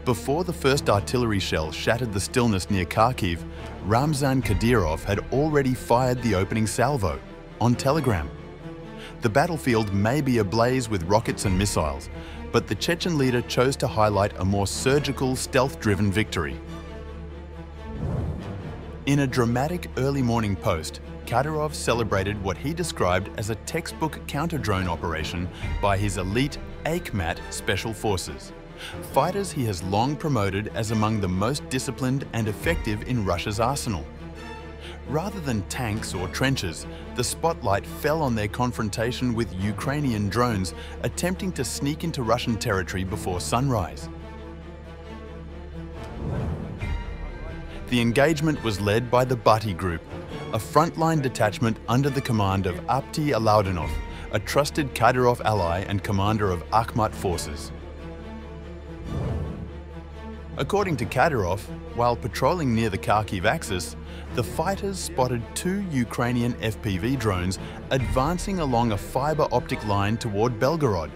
Before the first artillery shell shattered the stillness near Kharkiv, Ramzan Kadyrov had already fired the opening salvo on Telegram. The battlefield may be ablaze with rockets and missiles, but the Chechen leader chose to highlight a more surgical, stealth-driven victory. In a dramatic early morning post, Kadyrov celebrated what he described as a textbook counter-drone operation by his elite Akhmat special forces, fighters he has long promoted as among the most disciplined and effective in Russia's arsenal. Rather than tanks or trenches, the spotlight fell on their confrontation with Ukrainian drones attempting to sneak into Russian territory before sunrise. The engagement was led by the Bati group, a frontline detachment under the command of APT a trusted Kadyrov ally and commander of Akhmat forces. According to Kadyrov, while patrolling near the Kharkiv axis, the fighters spotted 2 Ukrainian FPV drones advancing along a fiber optic line toward Belgorod,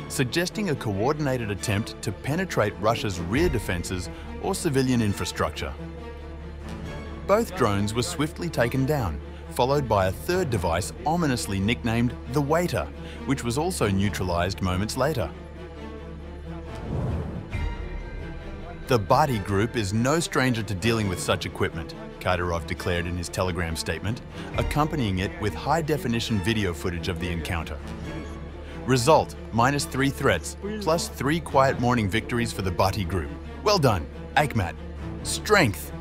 suggesting a coordinated attempt to penetrate Russia's rear defenses or civilian infrastructure. Both drones were swiftly taken down, followed by a third device ominously nicknamed the Waiter, which was also neutralized moments later. The Bati group is no stranger to dealing with such equipment, Kadyrov declared in his Telegram statement, accompanying it with high-definition video footage of the encounter. Result, -3 threats, plus 3 quiet morning victories for the Bati group. Well done, Akhmat. Strength!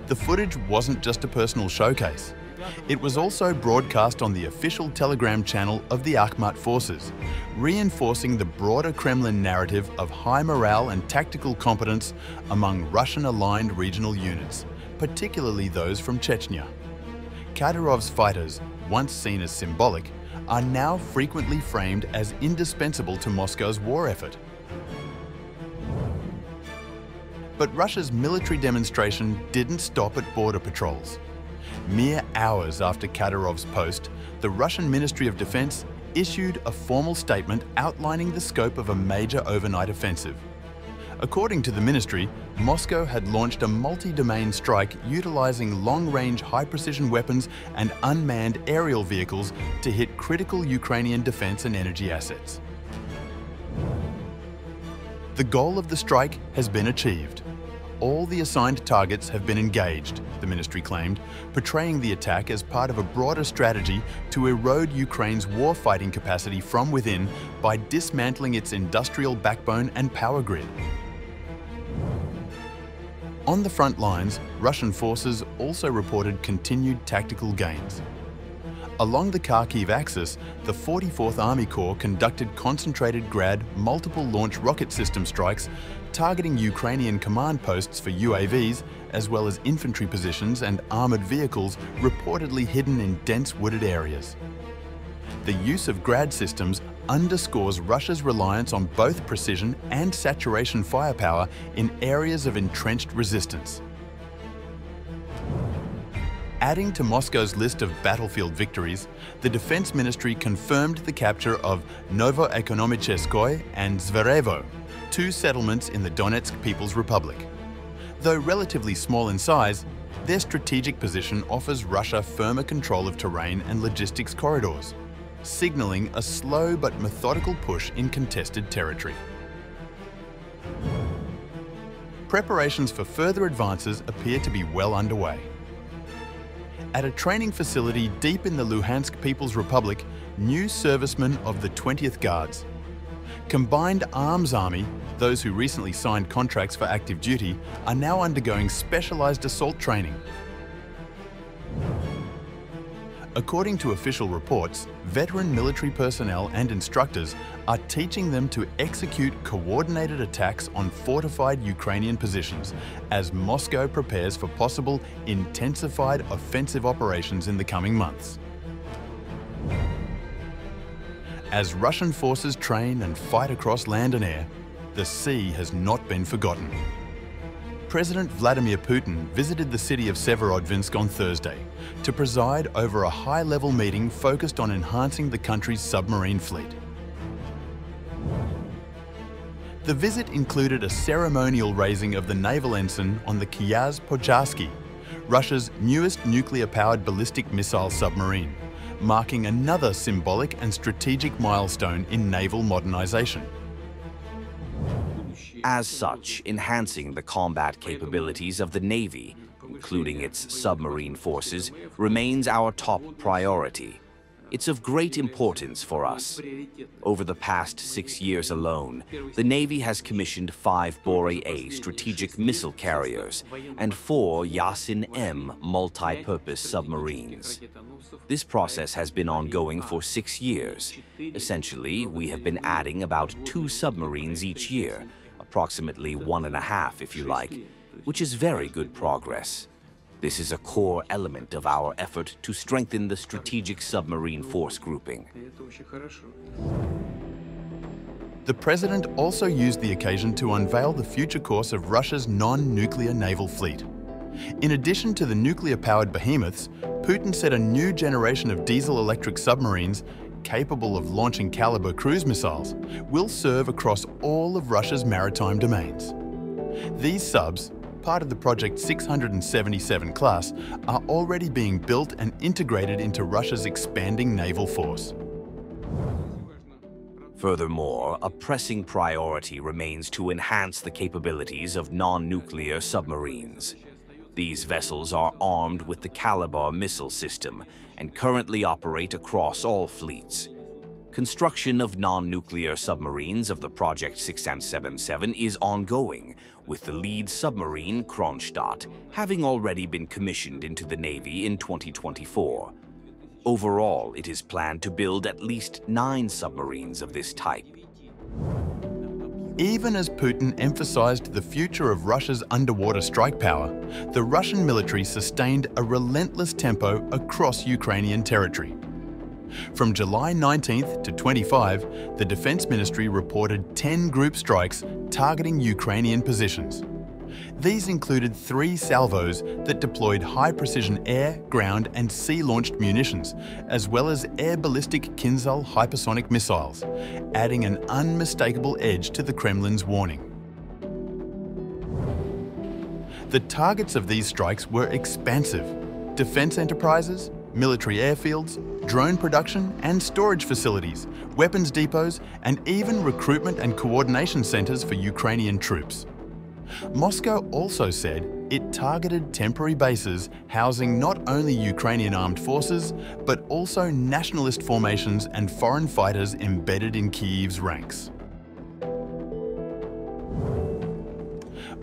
The footage wasn't just a personal showcase. It was also broadcast on the official Telegram channel of the Akhmat forces, reinforcing the broader Kremlin narrative of high morale and tactical competence among Russian-aligned regional units, particularly those from Chechnya. Kadyrov's fighters, once seen as symbolic, are now frequently framed as indispensable to Moscow's war effort. But Russia's military demonstration didn't stop at border patrols. Mere hours after Kadyrov's post, the Russian Ministry of Defense issued a formal statement outlining the scope of a major overnight offensive. According to the ministry, Moscow had launched a multi-domain strike utilizing long-range high-precision weapons and unmanned aerial vehicles to hit critical Ukrainian defense and energy assets. The goal of the strike has been achieved. All the assigned targets have been engaged, the ministry claimed, portraying the attack as part of a broader strategy to erode Ukraine's war-fighting capacity from within by dismantling its industrial backbone and power grid. On the front lines, Russian forces also reported continued tactical gains. Along the Kharkiv axis, the 44th Army Corps conducted concentrated Grad multiple launch rocket system strikes targeting Ukrainian command posts for UAVs, as well as infantry positions and armoured vehicles reportedly hidden in dense wooded areas. The use of Grad systems underscores Russia's reliance on both precision and saturation firepower in areas of entrenched resistance. Adding to Moscow's list of battlefield victories, the Defense Ministry confirmed the capture of Novoekonomicheskoye and Zverevo, 2 settlements in the Donetsk People's Republic. Though relatively small in size, their strategic position offers Russia firmer control of terrain and logistics corridors, signaling a slow but methodical push in contested territory. Preparations for further advances appear to be well underway. At a training facility deep in the Luhansk People's Republic, new servicemen of the 20th Guards. Combined Arms Army, those who recently signed contracts for active duty, are now undergoing specialized assault training. According to official reports, veteran military personnel and instructors are teaching them to execute coordinated attacks on fortified Ukrainian positions as Moscow prepares for possible intensified offensive operations in the coming months. As Russian forces train and fight across land and air, the sea has not been forgotten. President Vladimir Putin visited the city of Severodvinsk on Thursday to preside over a high-level meeting focused on enhancing the country's submarine fleet. The visit included a ceremonial raising of the naval ensign on the Kyaz-Podjarski, Russia's newest nuclear-powered ballistic missile submarine, marking another symbolic and strategic milestone in naval modernization. As such, enhancing the combat capabilities of the Navy, including its submarine forces, remains our top priority. It's of great importance for us. Over the past 6 years alone, the Navy has commissioned 5 Bore-A strategic missile carriers and 4 Yasin-M multi-purpose submarines. This process has been ongoing for 6 years. Essentially, we have been adding about 2 submarines each year, approximately 1.5 if you like, which is very good progress. This is a core element of our effort to strengthen the strategic submarine force grouping. The President also used the occasion to unveil the future course of Russia's non-nuclear naval fleet. In addition to the nuclear-powered behemoths, Putin said a new generation of diesel-electric submarines, capable of launching caliber cruise missiles, will serve across all of Russia's maritime domains. These subs, part of the Project 677 class, are already being built and integrated into Russia's expanding naval force. Furthermore, a pressing priority remains to enhance the capabilities of non-nuclear submarines. These vessels are armed with the Caliber missile system and currently operate across all fleets. Construction of non-nuclear submarines of the Project 677 is ongoing, with the lead submarine, Kronstadt, having already been commissioned into the Navy in 2024. Overall, it is planned to build at least 9 submarines of this type. Even as Putin emphasized the future of Russia's underwater strike power, the Russian military sustained a relentless tempo across Ukrainian territory. From July 19th to 25, the Defense Ministry reported 10 group strikes targeting Ukrainian positions. These included 3 salvos that deployed high-precision air, ground and sea-launched munitions, as well as air ballistic Kinzhal hypersonic missiles, adding an unmistakable edge to the Kremlin's warning. The targets of these strikes were expansive: defense enterprises, military airfields, drone production and storage facilities, weapons depots, and even recruitment and coordination centers for Ukrainian troops. Moscow also said it targeted temporary bases housing not only Ukrainian armed forces, but also nationalist formations and foreign fighters embedded in Kyiv's ranks.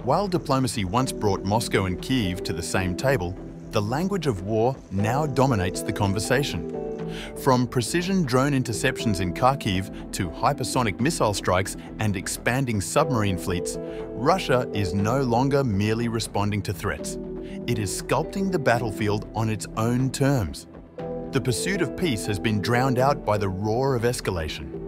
While diplomacy once brought Moscow and Kyiv to the same table, the language of war now dominates the conversation. From precision drone interceptions in Kharkiv to hypersonic missile strikes and expanding submarine fleets, Russia is no longer merely responding to threats. It is sculpting the battlefield on its own terms. The pursuit of peace has been drowned out by the roar of escalation.